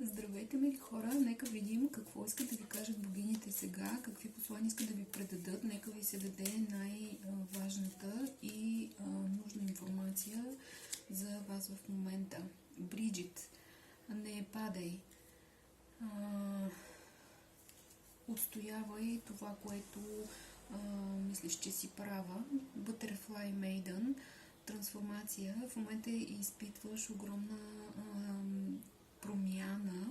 Здравейте, мили хора! Нека видим какво искат да ви кажат богините сега, какви послания искат да ви предадат. Нека ви се даде най-важната и нужна информация за вас в момента. Бриджит, не падай. Отстоявай това, което мислиш, че си права. Butterfly Maiden, трансформация. В момента изпитваш огромна промяна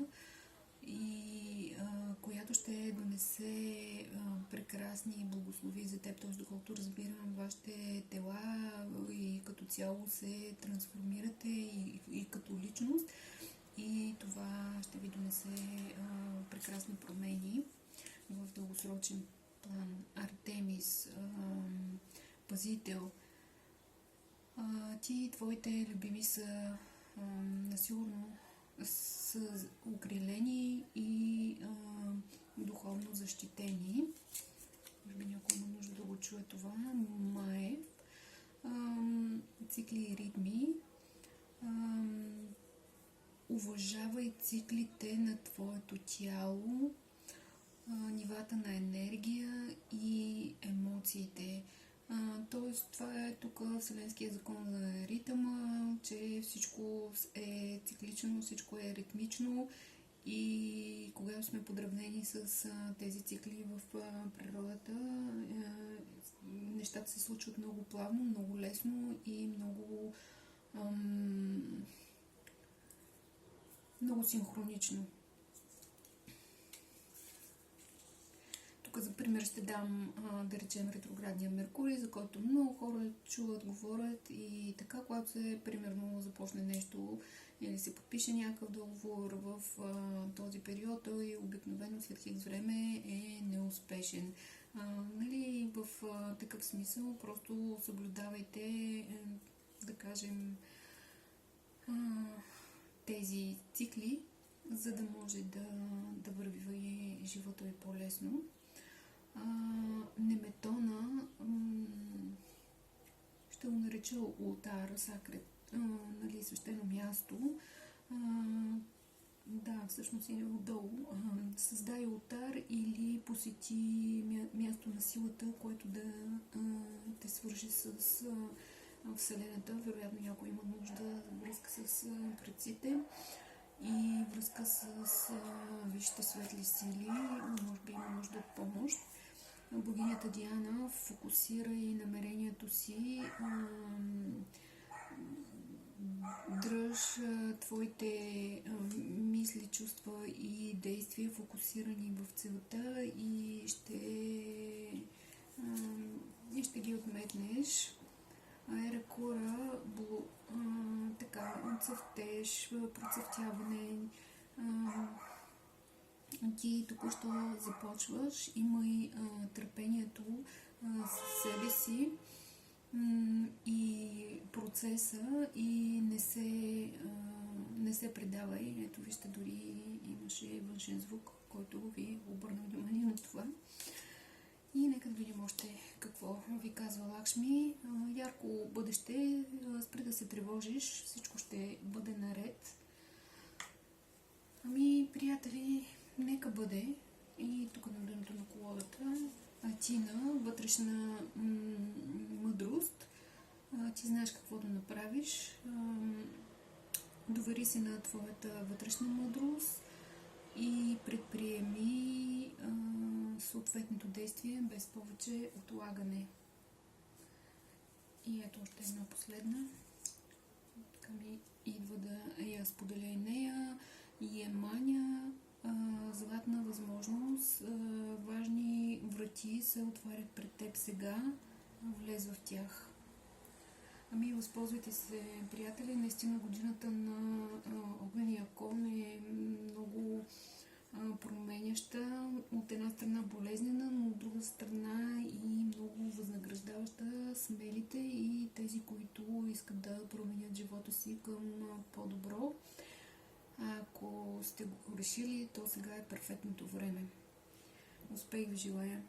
и която ще донесе прекрасни благослови за теб, т.е. доколкото разбирам, вашите тела и като цяло се трансформирате и като личност, и това ще ви донесе прекрасни промени в дългосрочен план. Артемис, пазител, ти и твоите любими са насигурно са укрилени и духовно защитени. Може би някой има нужда да го чуе това. Маев, цикли и ритми. Уважавай циклите на твоето тяло, нивата на енергия и емоциите. Тоест, това е тук Вселенския закон за ритъма, че всичко е циклично, всичко е ритмично, и когато сме подравнени с тези цикли в природата, нещата се случват много плавно, много лесно и много синхронично. Тук за пример ще дам, да речем, ретроградния Меркурий, за който много хора чуват, говорят, и така, когато се, примерно, започне нещо или се подпише някакъв договор в този период, той обикновено след хикс време е неуспешен. Нали, в такъв смисъл просто съблюдавайте, да кажем, тези цикли, за да може да върви живота ви по-лесно. Неметона, ще го нареча ултар, сакрет, нали, свещено място. Да, всъщност е отдолу. Създай ултар или посети място на силата, което да те свържи с Вселената. Вероятно някой има нужда връзка с предците и връзка с висшите светли сили. Може би има нужда от помощ. Богинята Диана, фокусирай намерението си, дръж твоите мисли, чувства и действия фокусирани в целта и ще ги отметнеш. Еракура, така, цъфтеж, процъфтяване. Ти току-що започваш, имай търпението с себе си и процеса, и не се предавай. Ето, вижте, дори имаше външен звук, който ви обърна внимание на това. И нека да видим още какво ви казва Лакшми. Ярко бъдеще, спри да се тревожиш, всичко ще бъде наред. Ами, приятели, нека бъде. И тук на дъното на колодата Атина, вътрешна мъдрост. Ти знаеш какво да направиш. Довери се на твоята вътрешна мъдрост и предприеми съответното действие без повече отлагане. И ето още една последна. Така ми идва да я споделя и нея. И е Маня, златна възможност, важни врати се отварят пред теб сега, влез в тях. Ами, възползвайте се, приятели, наистина годината на огнения кон е много променяща, от една страна болезнена, но от друга страна и много възнаграждаваща смелите и тези, които искат да променят живота си към по-добро. Ако сте го решили, то сега е перфектното време. Успех ви желая!